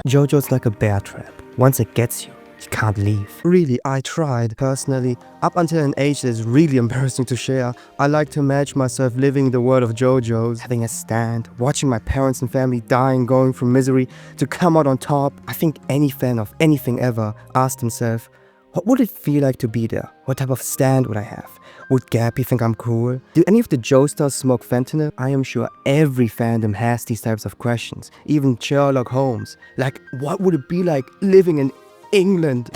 JoJo's like a bear trap. Once it gets you, you can't leave. Really, I tried, personally. Up until an age that is really embarrassing to share, I like to imagine myself living in the world of JoJo's, having a stand, watching my parents and family dying, going from misery to come out on top. I think any fan of anything ever asked himself, what would it feel like to be there? What type of stand would I have? Would Gappy think I'm cool? Do any of the Joestars smoke fentanyl? I am sure every fandom has these types of questions. Even Sherlock Holmes. Like, what would it be like living in England?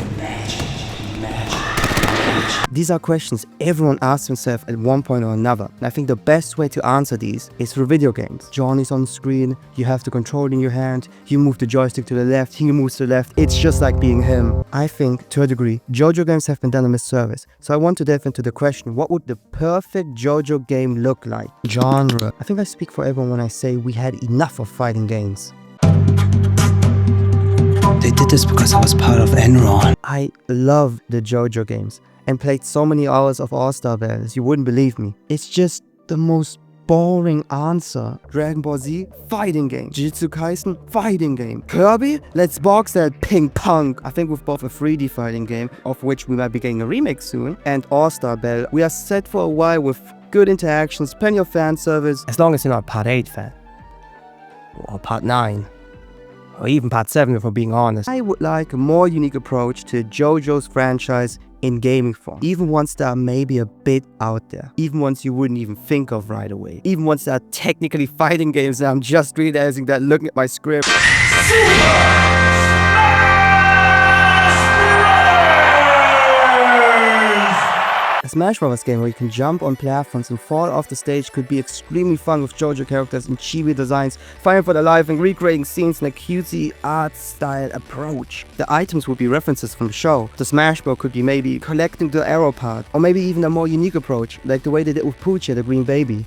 These are questions everyone asks himself at one point or another. And I think the best way to answer these is through video games. Johnny's on screen, you have the control in your hand, you move the joystick to the left, he moves to the left. It's just like being him. I think, to a degree, JoJo games have been done a misservice. So I want to delve into the question, what would the perfect JoJo game look like? Genre. I think I speak for everyone when I say we had enough of fighting games. They did this because I was part of Enron. I love the JoJo games and played so many hours of All-Star Battles, you wouldn't believe me. It's just the most boring answer. Dragon Ball Z, fighting game. Jujutsu Kaisen, fighting game. Kirby, let's box that ping pong. I think with both a 3D fighting game, of which we might be getting a remake soon, and All-Star Battle, we are set for a while with good interactions, plenty of fan service, as long as you're not Part 8 fan. Or Part 9. Or even Part 7 if we're being honest. I would like a more unique approach to JoJo's franchise in gaming form. Even ones that are maybe a bit out there. Even ones you wouldn't even think of right away. Even ones that are technically fighting games that I'm just realizing that looking at my script. A Smash Bros. Game where you can jump on platforms and fall off the stage could be extremely fun with JoJo characters and chibi designs, fighting for their life and recreating scenes in a cutesy art style approach. The items would be references from the show. The Smash Bros. Could be maybe collecting the arrow part, or maybe even a more unique approach, like the way they did with Poochie, the green baby.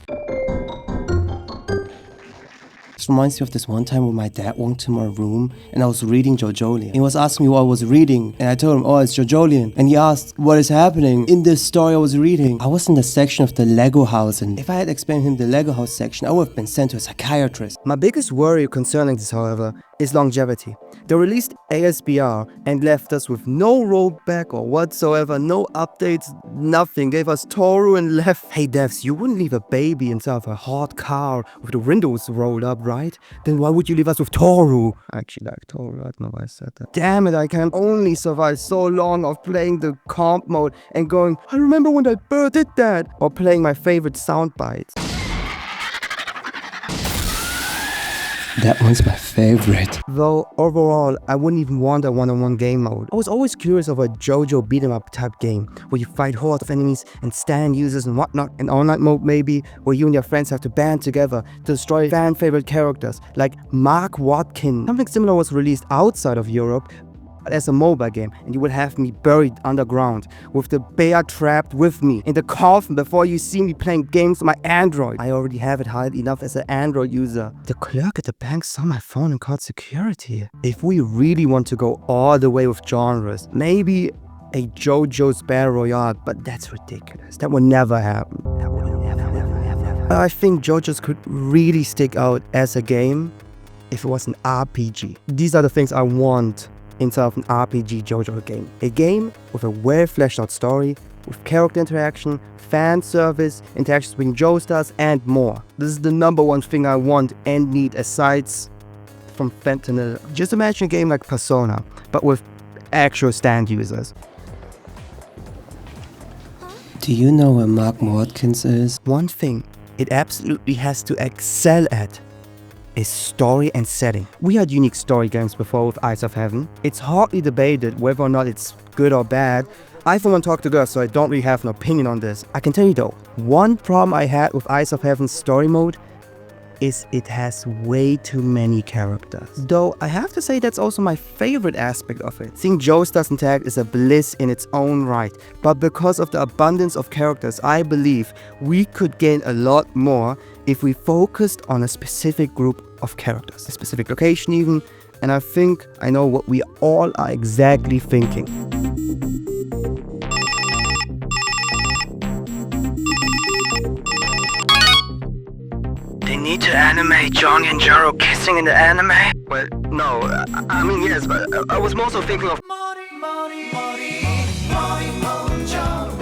This reminds me of this one time when my dad walked to my room and I was reading JoJolion. He was asking me what I was reading and I told him, oh, it's JoJolion. And he asked, what is happening in this story I was reading? I was in the section of the Lego house, and if I had explained him the Lego house section, I would have been sent to a psychiatrist. My biggest worry concerning this, however, is longevity. They released ASBR and left us with no rollback or whatsoever, no updates, nothing. Gave us Toru and left. Hey devs, you wouldn't leave a baby inside of a hot car with the windows rolled up, right? Then why would you leave us with Toru? I actually like Toru, I don't know why I said that. Damn it, I can only survive so long of playing the comp mode and going, I remember when that bird did that, or playing my favorite sound bites. That one's my favorite. Though overall, I wouldn't even want a one-on-one game mode. I was always curious of a JoJo beat-em-up type game, where you fight hordes of enemies and stand users and whatnot. An online mode maybe, where you and your friends have to band together to destroy fan-favorite characters, like Mark Watkins. Something similar was released outside of Europe, as a mobile game, and you would have me buried underground with the bear trapped with me in the coffin before you see me playing games on my Android. I already have it hard enough as an Android user. The clerk at the bank saw my phone and called security. If we really want to go all the way with genres, maybe a JoJo's Battle Royale, but that's ridiculous. That will never happen. I think JoJo's could really stick out as a game if it was an RPG. These are the things I want inside of an RPG JoJo game. A game with a well-fleshed out story, with character interaction, fan service, interactions between Joestars, and more. This is the #1 thing I want and need aside from fentanyl. Just imagine a game like Persona, but with actual stand users. Do you know where Mark Watkins is? One thing it absolutely has to excel at is story and setting. We had unique story games before with Eyes of Heaven. It's hardly debated whether or not it's good or bad. I for one talk to girls, so I don't really have an opinion on this. I can tell you though, one problem I had with Eyes of Heaven's story mode is it has way too many characters. Though I have to say that's also my favorite aspect of it. Seeing Joestars interact is a bliss in its own right, but because of the abundance of characters, I believe we could gain a lot more if we focused on a specific group of characters, a specific location even, and I think I know what we all are exactly thinking. They need to animate Johnny and Jaro kissing in the anime? Well, no, I mean yes, but I was more so thinking of...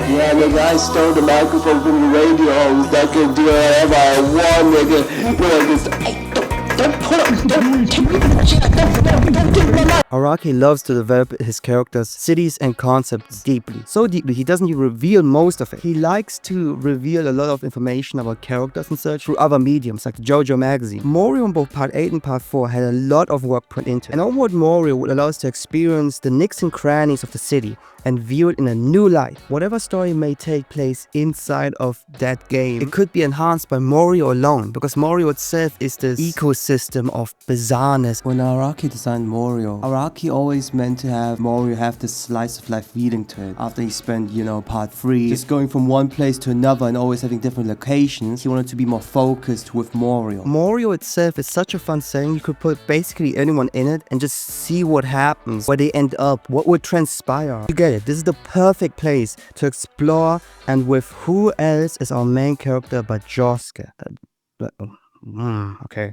Yeah, nigga, I stole the microphone from the radio host. I can do whatever I want, nigga. Don't pull up, don't take me that shit, don't take my life. Araki loves to develop his characters, cities and concepts deeply. So deeply, he doesn't even reveal most of it. He likes to reveal a lot of information about characters and such through other mediums, like the JoJo magazine. Morio in both Part 8 and Part 4 had a lot of work put into it. And Onward Morio will allow us to experience the nooks and crannies of the city and view it in a new light. Whatever story may take place inside of that game, it could be enhanced by Morio alone, because Morio itself is this ecosystem of bizarreness. When Araki designed Morio, Araki always meant to have Morio have this slice of life feeling to it. After he spent, Part 3 just going from one place to another and always having different locations, he wanted to be more focused with Morio. Morio itself is such a fun setting. You could put basically anyone in it and just see what happens, where they end up, what would transpire. You get it. This is the perfect place to explore, and with who else is our main character but Josuke. Okay.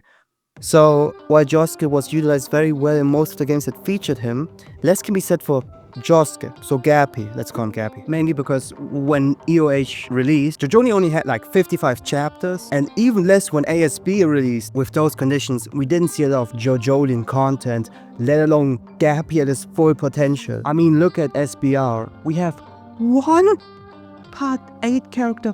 So, while Josuke was utilized very well in most of the games that featured him, less can be said for Josuke, so Gappy, let's call him Gappy. Mainly because when EOH released, JoJo only had like 55 chapters, and even less when ASB released. With those conditions, we didn't see a lot of JoJolian content, let alone Gappy at his full potential. I mean, look at SBR. We have one Part 8 character.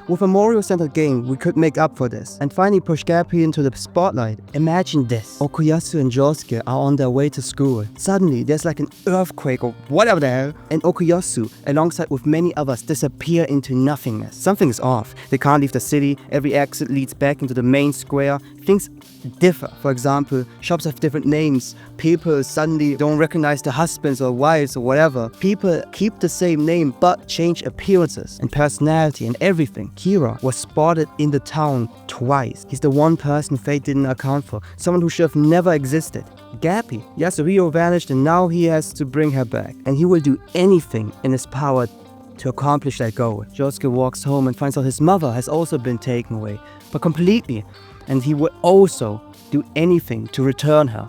With a Morio-centered game, we could make up for this and finally push Gappy into the spotlight. Imagine this. Okuyasu and Josuke are on their way to school. Suddenly, there's like an earthquake or whatever the hell, and Okuyasu, alongside with many others, disappear into nothingness. Something is off. They can't leave the city. Every exit leads back into the main square. Things differ. For example, shops have different names. People suddenly don't recognize their husbands or wives or whatever. People keep the same name but change appearances and personality and everything. Kira was spotted in the town twice. He's the one person fate didn't account for. Someone who should have never existed. Gappy. Yasuhiro vanished and now he has to bring her back. And he will do anything in his power to accomplish that goal. Josuke walks home and finds out his mother has also been taken away, but completely. And he would also do anything to return her.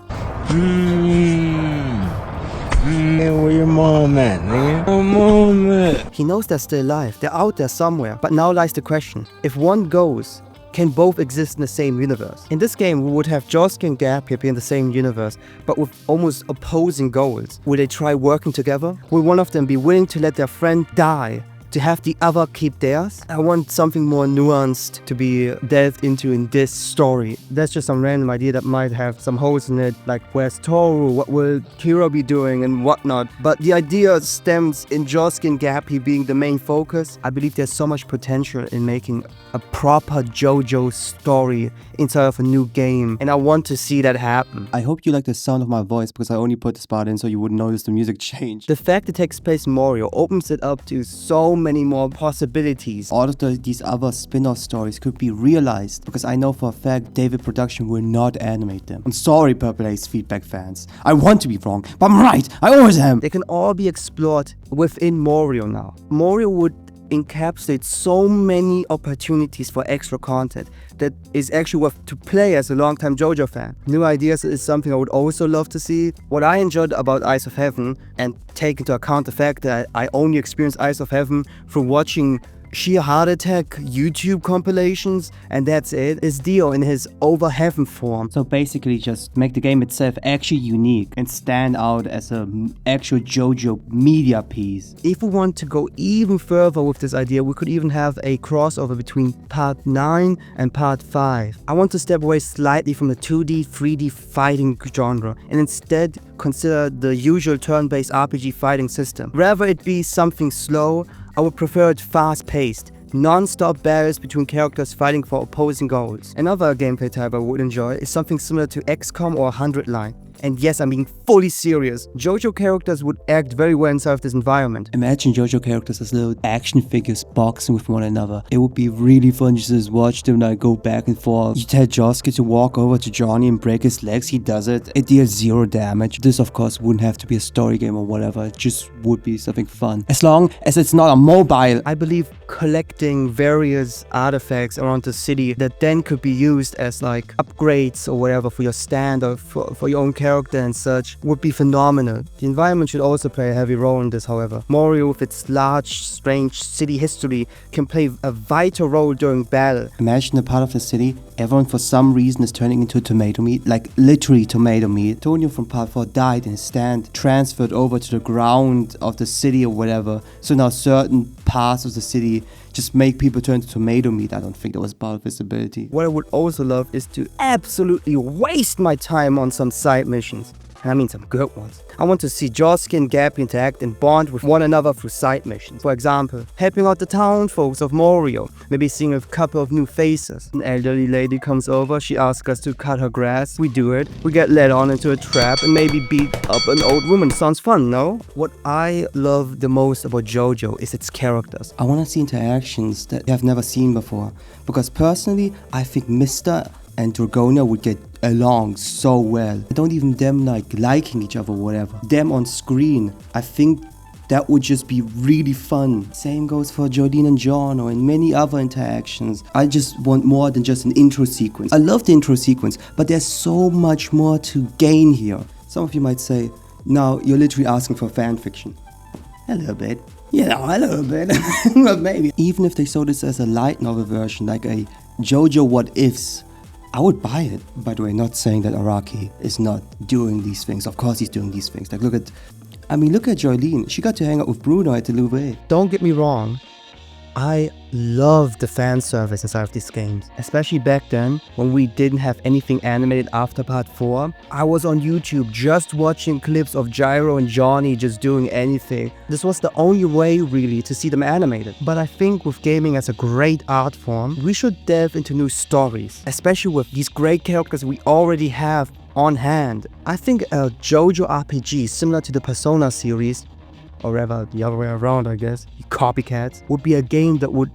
Where your mom at, nigga? Where mom at? He knows they're still alive, they're out there somewhere. But now lies the question, if one goes, can both exist in the same universe? In this game, we would have Josuke and Gappy be in the same universe, but with almost opposing goals. Will they try working together? Will one of them be willing to let their friend die to have the other keep theirs? I want something more nuanced to be delved into in this story. That's just some random idea that might have some holes in it, like where's Toru, what will Kira be doing and whatnot. But the idea stems in Josuke and Gappy being the main focus. I believe there's so much potential in making a proper JoJo story inside of a new game, and I want to see that happen. I hope you like the sound of my voice because I only put this part in so you wouldn't notice the music change. The fact it takes place in Morio opens it up to so many more possibilities. All of these other spin-off stories could be realized because I know for a fact David Production will not animate them. I'm sorry, Purple Ace feedback fans. I want to be wrong, but I'm right. I always am. They can all be explored within Morio now. Morio would encapsulate so many opportunities for extra content that is actually worth to play as a longtime JoJo fan. New ideas is something I would also love to see. What I enjoyed about Eyes of Heaven, and take into account the fact that I only experienced Eyes of Heaven through watching sheer heart attack YouTube compilations, and that's it, is Dio in his over heaven form. So basically just make the game itself actually unique and stand out as an actual JoJo media piece. If we want to go even further with this idea, we could even have a crossover between Part 9 and Part 5. I want to step away slightly from the 2D, 3D fighting genre and instead consider the usual turn-based RPG fighting system. Rather it be something slow, I would prefer it fast-paced, non-stop battles between characters fighting for opposing goals. Another gameplay type I would enjoy is something similar to XCOM or 100 Line. And yes, I'm being fully serious. JoJo characters would act very well inside of this environment. Imagine JoJo characters as little action figures boxing with one another. It would be really fun to just watch them like go back and forth. You tell Josuke to walk over to Johnny and break his legs, he does it. It deals 0 damage. This of course wouldn't have to be a story game or whatever, it just would be something fun. As long as it's not a mobile. I believe collecting various artifacts around the city that then could be used as like upgrades or whatever for your stand or for your own character and such would be phenomenal. The environment should also play a heavy role in this, however. Mario, with its large, strange city history, can play a vital role during battle. Imagine a part of the city, everyone for some reason is turning into tomato meat, like literally tomato meat. Antonio from part 4 died and his stand transferred over to the ground of the city or whatever. So now certain parts of the city just make people turn to tomato meat. I don't think that was part of his ability. What I would also love is to absolutely waste my time on some side missions. And I mean some good ones. I want to see Josuke and Gabby interact and bond with one another through side missions. For example, helping out the town folks of Morio, maybe seeing a couple of new faces. An elderly lady comes over, she asks us to cut her grass, we do it, we get led on into a trap and maybe beat up an old woman. Sounds fun, no? What I love the most about JoJo is its characters. I want to see interactions that I've never seen before, because personally I think Mr. and Dragonia would get along so well. I don't even them like liking each other or whatever. Them on screen, I think that would just be really fun. Same goes for Jolene and John or in many other interactions. I just want more than just an intro sequence. I love the intro sequence, but there's so much more to gain here. Some of you might say, now you're literally asking for fan fiction. A little bit. Yeah, a little bit. But maybe. Even if they saw this as a light novel version, like a JoJo What Ifs, I would buy it. By the way, not saying that Araki is not doing these things. Of course he's doing these things. Like look at Jolene. She got to hang out with Bruno at the Louvre. Don't get me wrong, I love the fan service inside of these games. Especially back then, when we didn't have anything animated after part 4. I was on YouTube just watching clips of Gyro and Johnny just doing anything. This was the only way really to see them animated. But I think with gaming as a great art form, we should delve into new stories. Especially with these great characters we already have on hand. I think a JoJo RPG similar to the Persona series, or rather the other way around I guess, copycats, would be a game that would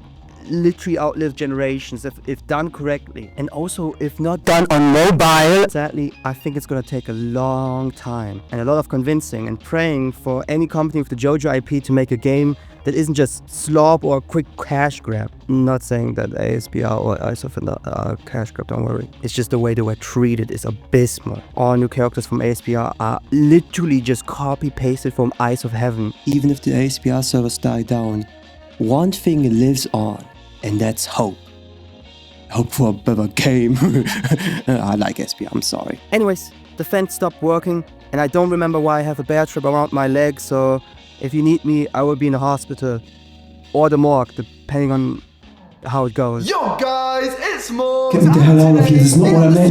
literally outlive generations if done correctly. And also if not done on mobile, sadly I think it's gonna take a long time and a lot of convincing and praying for any company with the JoJo IP to make a game that isn't just slop or a quick cash grab. I'm not saying that ASPR or ISOFIN are cash grab, don't worry. It's just the way they were treated is abysmal. All new characters from ASPR are literally just copy pasted from Eyes of Heaven. Even if the ASPR servers die down, one thing lives on, and that's hope. Hope for a better game. I like ASPR, I'm sorry. Anyways, the fence stopped working and I don't remember why I have a bear trap around my leg, so if you need me, I will be in the hospital or the morgue, depending on how it goes. Yo guys, it's Mo. Get the hell out of here, this is not what I meant.